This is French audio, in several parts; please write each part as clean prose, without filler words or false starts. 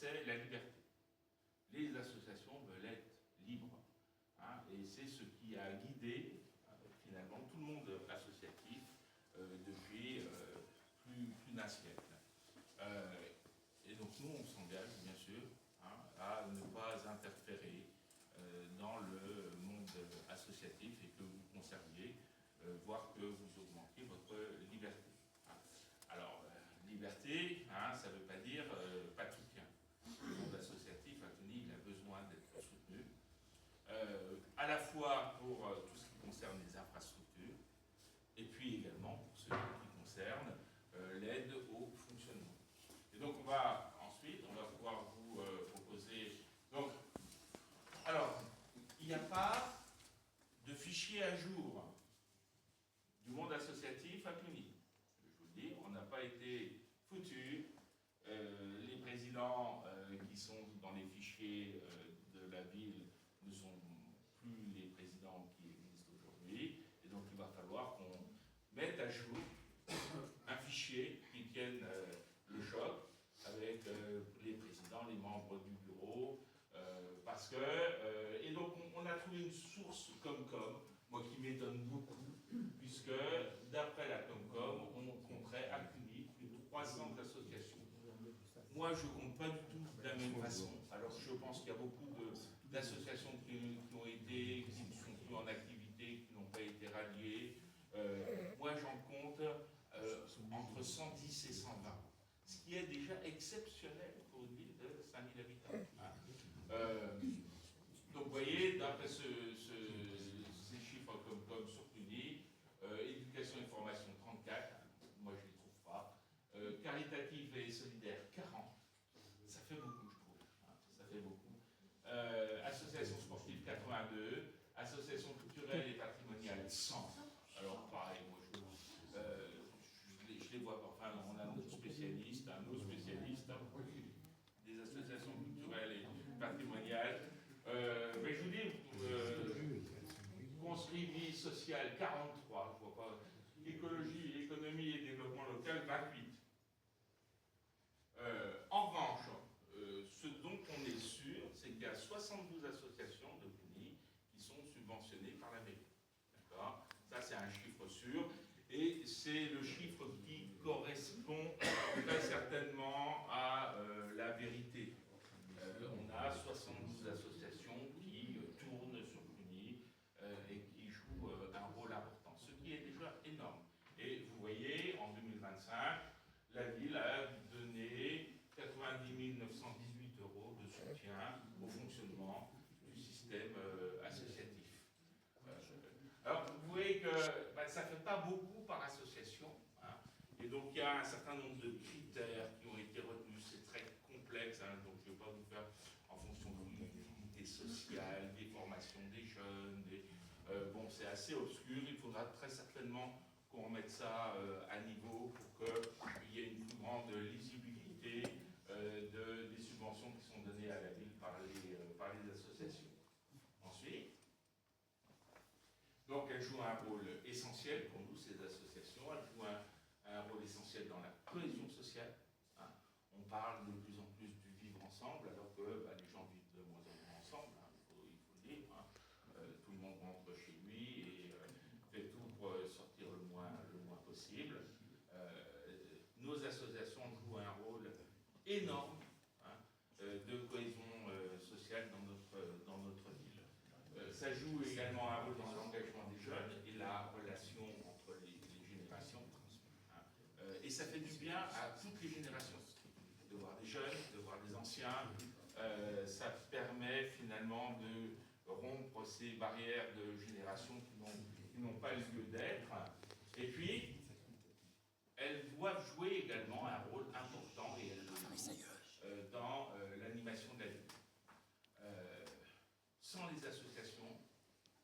c'est la liberté. Les associations veulent être libres. Hein, et c'est ce qui a guidé finalement tout le monde associatif depuis plus d'un siècle. Et donc nous, on s'engage bien sûr à ne pas interférer dans le monde associatif et que vous conserviez, voire que vous augmentiez votre liberté. Alors, liberté, ça ne veut pas dire pas de soutien. Le monde associatif, à Cluny, il a besoin d'être soutenu, à la fois pour tout ce qui concerne les infrastructures, et puis également pour ce qui concerne l'aide au fonctionnement. Et donc ensuite, on va pouvoir vous proposer... Donc, alors, il n'y a pas de fichier à jour du monde associatif à Cluny. Je vous le dis, on n'a pas été foutus. Les présidents qui sont dans les fichiers de la ville ne sont plus les présidents qui existent aujourd'hui. Et donc, il va falloir qu'on mette à jour un fichier qui tienne le choc avec les présidents, les membres du bureau, parce que... et donc, on a trouvé une source Comcom, moi qui m'étonne beaucoup, puisque d'après la Comcom, on compterait à Cluny plus de 300 associations. Moi, je ne compte pas du tout de la même façon. Alors, je pense qu'il y a beaucoup d'associations qui ont été, qui ne sont plus en activité, qui n'ont pas été ralliées. Moi, j'en compte entre 110 et 120. Ce qui est déjà exceptionnel pour une ville de 5000 habitants. Donc, vous voyez, d'après ces chiffres comme sur Cluny, éducation et formation 34, moi je ne les trouve pas. Caritative et solidaire 40, ça fait beaucoup, je trouve. Ça fait beaucoup. Association sportive 82, association culturelle et patrimoniale 100. Alors, pareil, moi je les vois pas. Enfin, on a notre spécialiste, un autre spécialiste des associations culturelles et patrimoniales. Mais je vous dis, construit vie sociale 43, je vois pas. Écologie, économie et développement local 28. En revanche, ce dont on est sûr, c'est qu'il y a 72 associations de Cluny qui sont subventionnées par la mairie. D'accord ? Ça, c'est un chiffre sûr. Et c'est le chiffre qui correspond très certainement à la vérité. On a 72 associations qui tournent sur Cluny et qui jouent un rôle important, ce qui est déjà énorme. Et vous voyez, en 2025, la ville a donné 90 918 € de soutien au fonctionnement du système associatif. Alors, vous voyez que ça ne fait pas beaucoup par association. Et donc, il y a un certain nombre de critères qui ont été retenus. C'est très complexe, donc je ne vais pas vous faire en fonction de l'utilité sociale, des formations des jeunes. Bon, c'est assez obscur. Il faudra très certainement qu'on remette ça à niveau pour qu'il y ait une plus grande lisibilité des subventions qui sont données à la ville par les associations. Ensuite, donc elles jouent un rôle essentiel pour nous, ces associations. Elles jouent un rôle essentiel dans la cohésion sociale. On parle de plus en plus du vivre ensemble, alors que les gens vivent de moins en moins ensemble, il faut le dire. Tout le monde rentre chez lui et fait tout pour sortir le moins possible. Nos associations jouent un rôle énorme de cohésion sociale dans notre ville. Ça joue également un rôle dans l'engagement des jeunes et la relation entre les générations. Et ça fait du bien à toutes les générations. De voir des jeunes, de voir des anciens. Ça permet finalement de rompre ces barrières de génération qui n'ont pas lieu d'être. Et puis, elles doivent jouer également un rôle important et elles le jouent dans l'animation de la ville. Sans les associations,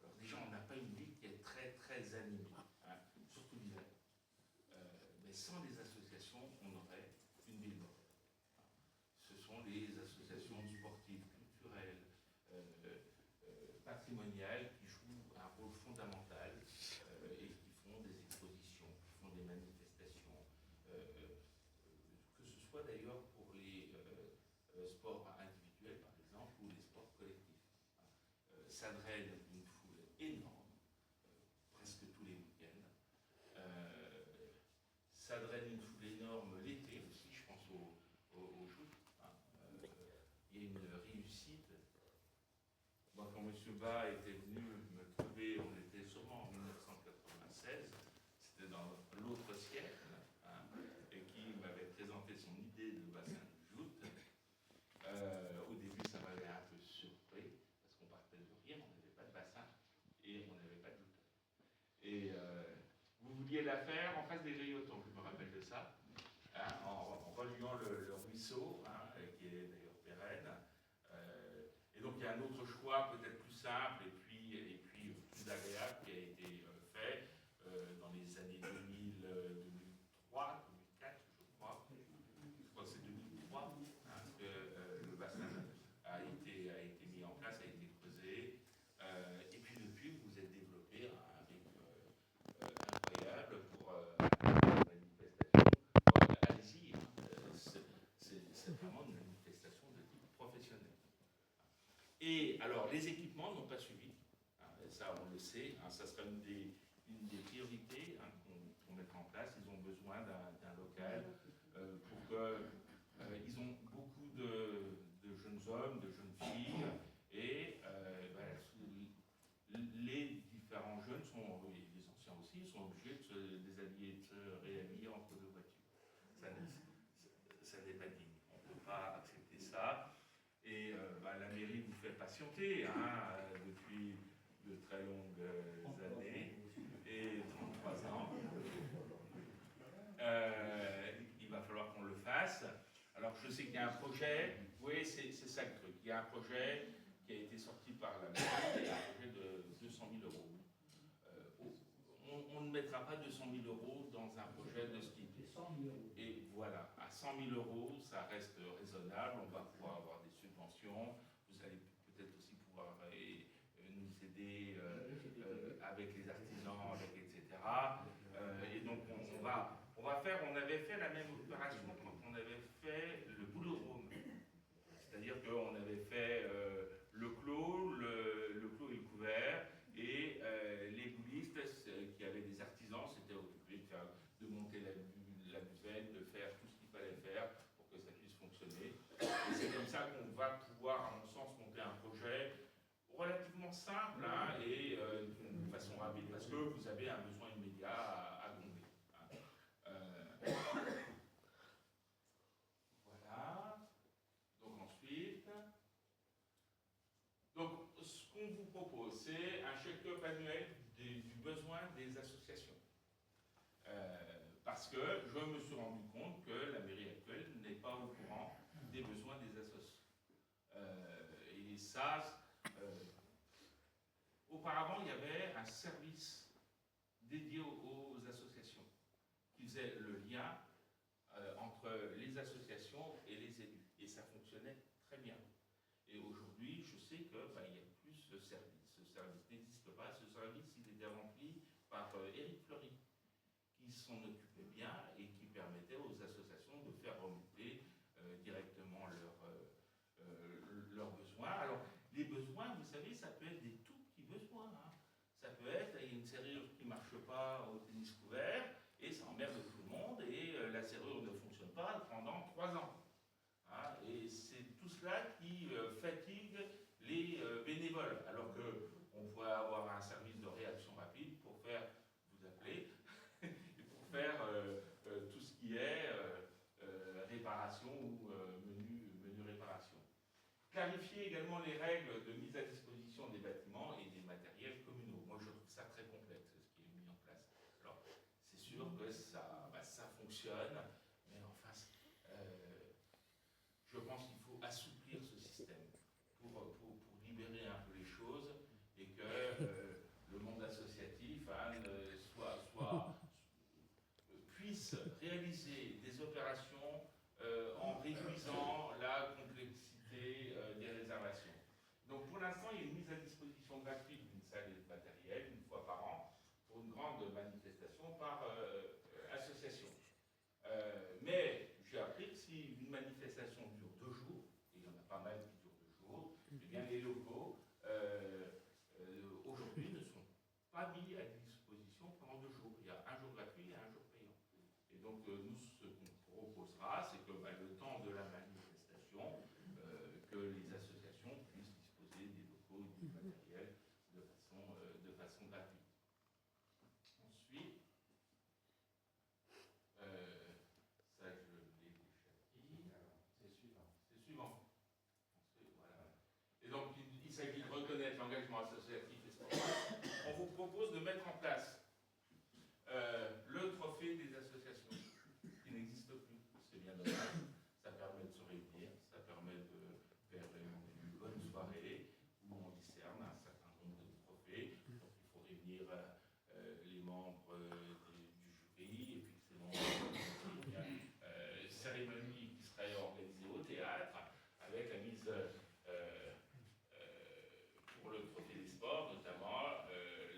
alors déjà on n'a pas une ville qui est très très animée, surtout l'hiver. Mais sans les associations, on aurait une ville morte. Ce sont les associations sportives, culturelles, patrimoniales qui jouent un rôle fondamental et qui font des expositions, qui font des manifestations, que ce soit d'ailleurs pour les sports individuels, par exemple, ou les sports collectifs. Ça draine une foule énorme, presque tous les week-ends. Ça draine une foule énorme l'été aussi, je pense au foot. Il y a une réussite. Moi, quand M. Bas était venu me trouver, on était sûrement en 1996, c'était dans l'autre siècle, et qui m'avait présenté son idée de bassin de joute. Au début, ça m'avait un peu surpris, parce qu'on partait de rien, on n'avait pas de bassin, et on n'avait pas de joute. Et vous vouliez la faire en face des Grillotons, je me rappelle de ça, en reliant le ruisseau, qui est d'ailleurs pérenne. Et donc il y a un autre choix peut-être plus simple et puis plus agréable qui a été fait dans les années 2000, 2003, 2004, je crois. Je crois que c'est 2003 que le bassin a été mis en place, a été creusé. Et puis depuis, vous êtes développé un rythme incroyable pour une manifestation. Allez-y, c'est vraiment une manifestation de type professionnel. Et alors, les équipements n'ont pas suivi. Ça, on le sait. Ça sera une des priorités qu'on mettra en place. Ils ont besoin d'un local pour que... ils ont beaucoup de jeunes hommes, de jeunes filles, et les différents jeunes, et les anciens aussi, sont obligés de se déshabiller, de se réhabiller entre deux voitures. Ça n'est pas digne. On ne peut pas accepter ça. Et la mairie vous fait patienter depuis de très longues années, et 33 ans. Il va falloir qu'on le fasse. Alors je sais qu'il y a un projet, oui c'est ça le truc, il y a un projet qui a été sorti par la mairie, un projet de 200 000 euros. On ne mettra pas 200 000 euros dans un projet de ski. Et voilà, à 100 000 euros, ça reste raisonnable, on va pouvoir avoir des subventions, vous allez peut-être aussi pouvoir nous aider avec les artisans, etc. Et donc on avait fait la même opération quand on avait fait le boulodrome. C'est-à-dire qu'on avait fait le clos et le couvert, et les boulistes qui avaient des artisans s'étaient occupés de monter la buvette, de faire tout ce qu'il fallait faire pour que ça puisse fonctionner. Et c'est comme ça qu'on va pouvoir, à mon sens, monter un projet relativement simple et d'une façon rapide, parce que vous avez un besoin immédiat à combler. Voilà. Donc ensuite, ce qu'on vous propose, c'est un check-up annuel du besoin des associations. Parce que je me suis rendu compte que la mairie actuelle n'est pas au courant des besoins des associations. Et ça, auparavant, il y avait un service dédié aux associations qui faisait le lien entre les associations et les élus. Et ça fonctionnait très bien. Et aujourd'hui, je sais qu'il n'y a plus ce service. Ce service n'existe pas. Ce service, il était rempli par Éric Fleury, qui s'en occupait bien et qui permettait aux associations de faire remonter directement leurs besoins. Alors, les besoins, vous savez, ça peut être des tout petits besoins. Ça peut être, il y a une serrure qui ne marche pas au tennis couvert, et ça emmerde tout le monde, et la serrure ne fonctionne pas pendant 3 ans. Et c'est tout cela qui fatigue les bénévoles, alors qu'on pourrait avoir un service de réaction rapide pour faire, vous appelez, et pour faire tout ce qui est réparation ou menu réparation. Clarifier également les règles de mise à disposition des bâtiments et des matériels communaux. Moi, je trouve ça très complexe, ce qui est mis en place. Alors, c'est sûr que ça fonctionne, mais enfin, je pense qu'il faut assouplir ce système pour libérer un peu les choses et que le monde associatif puisse réaliser des opérations en réduisant la complexité des réservations. Donc pour l'instant, il y a une mise à disposition gratuite d'une salle et de matériel une fois par an pour une grande manifestation par association. Mais j'ai appris que si une manifestation dure 2 jours, et il y en sera mis à disposition pendant 2 jours. Il y a un jour gratuit et un jour payant. Et donc, nous, ce qu'on proposera, c'est que le temps de la manifestation, que les associations puissent disposer des locaux et du matériel de façon gratuite. Ensuite, ça je l'ai déjà dit. C'est suivant. C'est suivant. Voilà. Et donc, il s'agit de reconnaître l'engagement associatif et sportif. On vous propose de mettre en place le trophée des associations, qui n'existe plus. C'est bien dommage. Ça permet de se réunir, ça permet de faire une bonne soirée où on discerne un certain nombre de trophées. Donc, il faut réunir les membres du jury, et puis ces membres il y a une cérémonie qui serait organisée au théâtre, avec la mise pour le trophée des sports, notamment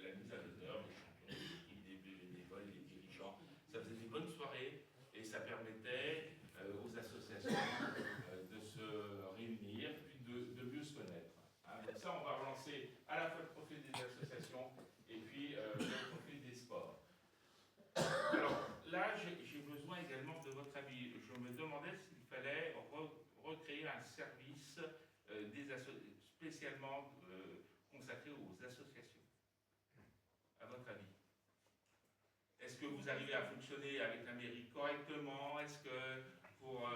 la mise à l'honneur des champions, des équipes, des bénévoles, des dirigeants. Ça faisait des bonnes soirées et ça permettait aux associations de se réunir, puis de mieux se connaître. Hein. Donc ça, on va relancer à la fois le trophée des associations et puis le trophée des sports. Alors là, j'ai besoin également de votre avis. Je me demandais s'il fallait recréer un service spécialement consacré aux associations. À votre avis? Est-ce que vous arrivez à fonctionner avec la mairie correctement? Est-ce que pour